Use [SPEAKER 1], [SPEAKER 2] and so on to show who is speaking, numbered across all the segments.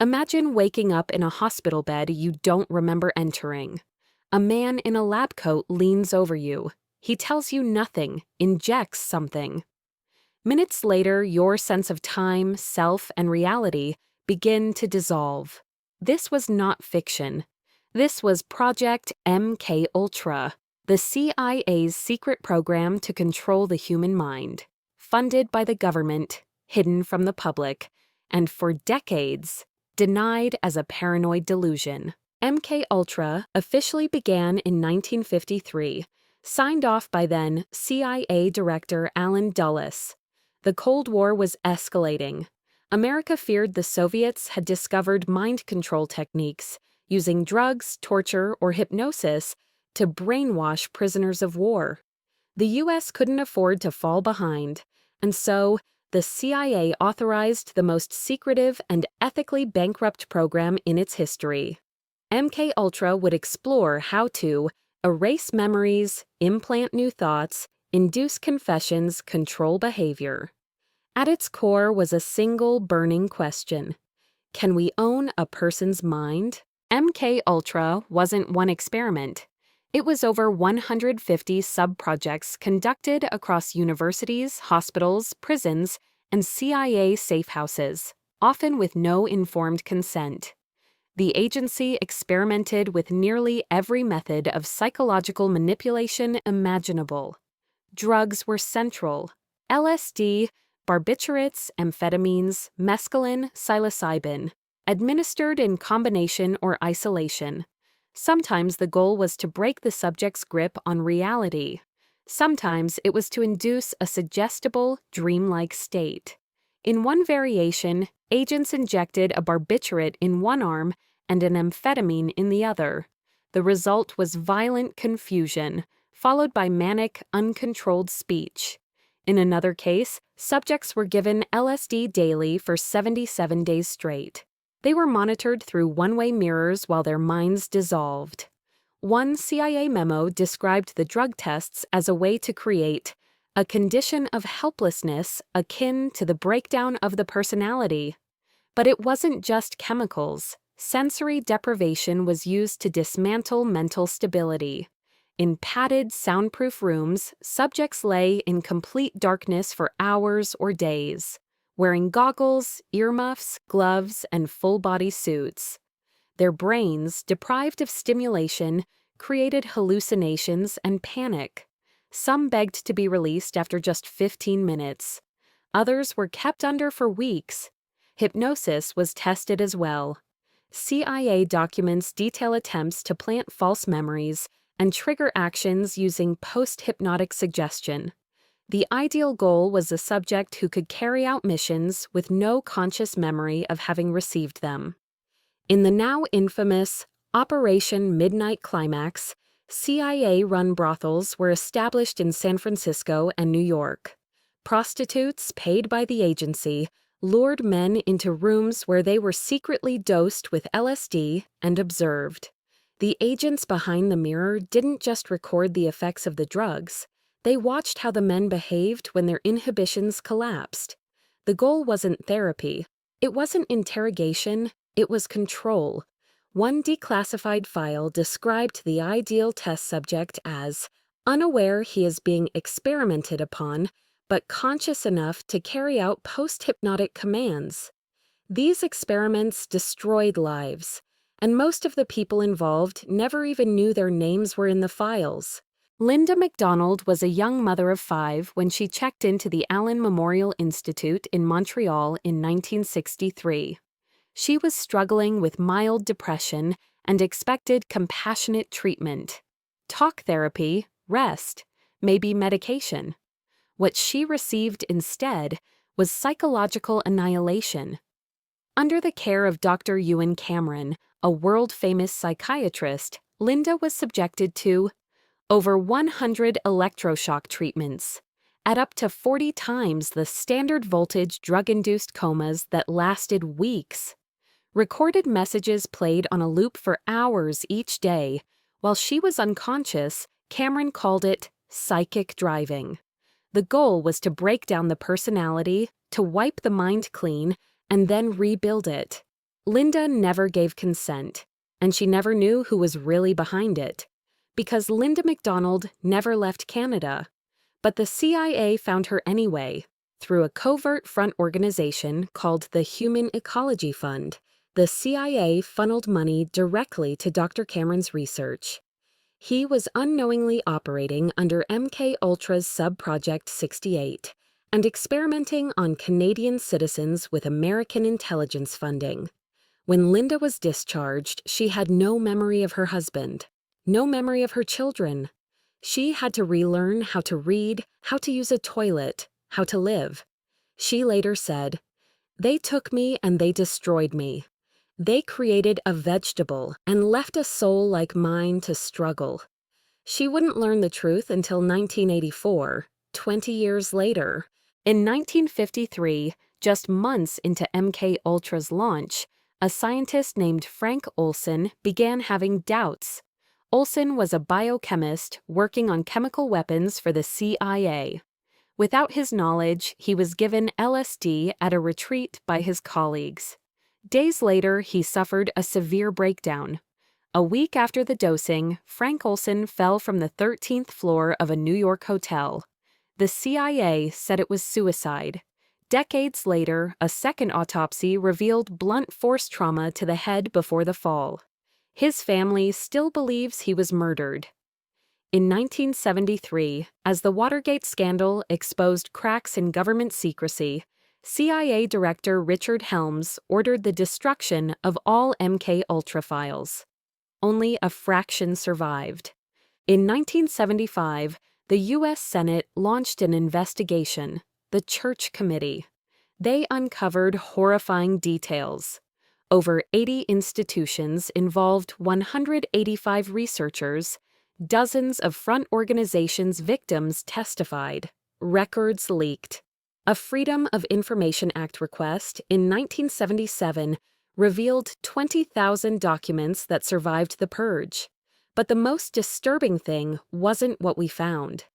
[SPEAKER 1] Imagine waking up in a hospital bed you don't remember entering. A man in a lab coat leans over you. He tells you nothing, injects something. Minutes later, your sense of time, self, and reality begin to dissolve. This was not fiction. This was Project MKUltra, the CIA's secret program to control the human mind, funded by the government, hidden from the public, and for decades, denied as a paranoid delusion. MKUltra officially began in 1953, signed off by then CIA Director Allen Dulles. The Cold War was escalating. America feared the Soviets had discovered mind control techniques using drugs, torture, or hypnosis to brainwash prisoners of war. The U.S. couldn't afford to fall behind, and so the CIA authorized the most secretive and ethically bankrupt program in its history. MKUltra would explore how to erase memories, implant new thoughts, induce confessions, control behavior. At its core was a single burning question. Can we own a person's mind? MKUltra wasn't one experiment. It was over 150 sub-projects conducted across universities, hospitals, prisons, and CIA safe houses, often with no informed consent. The agency experimented with nearly every method of psychological manipulation imaginable. Drugs were central. LSD, barbiturates, amphetamines, mescaline, psilocybin, administered in combination or isolation. Sometimes the goal was to break the subject's grip on reality. Sometimes it was to induce a suggestible, dreamlike state. In one variation, agents injected a barbiturate in one arm and an amphetamine in the other. The result was violent confusion, followed by manic, uncontrolled speech. In another case, subjects were given LSD daily for 77 days straight. They were monitored through one-way mirrors while their minds dissolved. One CIA memo described the drug tests as a way to create a condition of helplessness akin to the breakdown of the personality. But it wasn't just chemicals. Sensory deprivation was used to dismantle mental stability. In padded, soundproof rooms, subjects lay in complete darkness for hours or days, wearing goggles, earmuffs, gloves, and full-body suits. Their brains, deprived of stimulation, created hallucinations and panic. Some begged to be released after just 15 minutes. Others were kept under for weeks. Hypnosis was tested as well. CIA documents detail attempts to plant false memories and trigger actions using post-hypnotic suggestion. The ideal goal was a subject who could carry out missions with no conscious memory of having received them. In the now infamous Operation Midnight Climax, CIA-run brothels were established in San Francisco and New York. Prostitutes, paid by the agency, lured men into rooms where they were secretly dosed with LSD and observed. The agents behind the mirror didn't just record the effects of the drugs. They watched how the men behaved when their inhibitions collapsed. The goal wasn't therapy. It wasn't interrogation. It was control. One declassified file described the ideal test subject as unaware he is being experimented upon, but conscious enough to carry out post-hypnotic commands. These experiments destroyed lives, and most of the people involved never even knew their names were in the files. Linda MacDonald was a young mother of 5 when she checked into the Allen Memorial Institute in Montreal in 1963. She was struggling with mild depression and expected compassionate treatment. Talk therapy, rest, maybe medication. What she received instead was psychological annihilation. Under the care of Dr. Ewan Cameron, a world-famous psychiatrist, Linda was subjected to over 100 electroshock treatments, at up to 40 times the standard voltage drug-induced comas that lasted weeks. Recorded messages played on a loop for hours each day. While she was unconscious, Cameron called it psychic driving. The goal was to break down the personality, to wipe the mind clean, and then rebuild it. Linda never gave consent, and she never knew who was really behind it, because Linda MacDonald never left Canada. But the CIA found her anyway, through a covert front organization called the Human Ecology Fund. The CIA funneled money directly to Dr. Cameron's research. He was unknowingly operating under MKUltra's Sub-Project 68 and experimenting on Canadian citizens with American intelligence funding. When Linda was discharged, she had no memory of her husband, no memory of her children. She had to relearn how to read, how to use a toilet, how to live. She later said, "They took me and they destroyed me. They created a vegetable and left a soul like mine to struggle." She wouldn't learn the truth until 1984, 20 years later. In 1953, just months into MKUltra's launch, a scientist named Frank Olson began having doubts. Olson was a biochemist working on chemical weapons for the CIA. Without his knowledge, he was given LSD at a retreat by his colleagues. Days later, he suffered a severe breakdown. A week after the dosing, Frank Olson fell from the 13th floor of a New York hotel. The CIA said it was suicide. Decades later, a second autopsy revealed blunt force trauma to the head before the fall. His family still believes he was murdered. In 1973, as the Watergate scandal exposed cracks in government secrecy, CIA Director Richard Helms ordered the destruction of all MKUltra files. Only a fraction survived. In 1975, the U.S. Senate launched an investigation, the Church Committee. They uncovered horrifying details. Over 80 institutions involved 185 researchers. Dozens of front organizations' victims testified. Records leaked. A Freedom of Information Act request in 1977 revealed 20,000 documents that survived the purge. But the most disturbing thing wasn't what we found.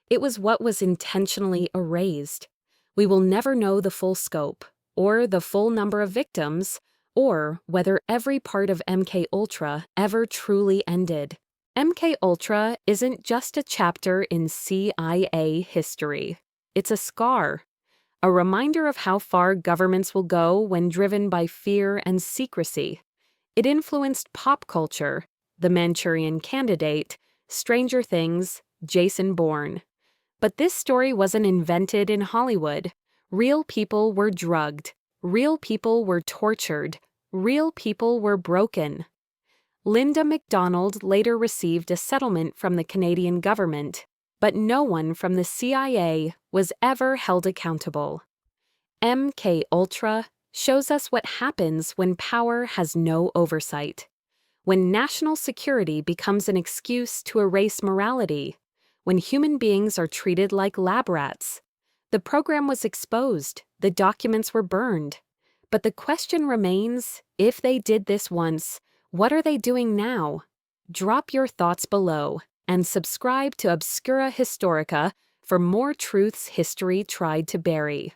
[SPEAKER 1] It was what was intentionally erased. We will never know the full scope, or the full number of victims, or whether every part of MKUltra ever truly ended. MKUltra isn't just a chapter in CIA history. It's a scar. A reminder of how far governments will go when driven by fear and secrecy. It influenced pop culture, The Manchurian Candidate, Stranger Things, Jason Bourne. But this story wasn't invented in Hollywood. Real people were drugged. Real people were tortured. Real people were broken. Linda MacDonald later received a settlement from the Canadian government, but no one from the CIA was ever held accountable. MKUltra shows us what happens when power has no oversight, when national security becomes an excuse to erase morality, when human beings are treated like lab rats. The program was exposed, the documents were burned. But the question remains, if they did this once, what are they doing now? Drop your thoughts below and subscribe to Obscura Historica for more truths history tried to bury.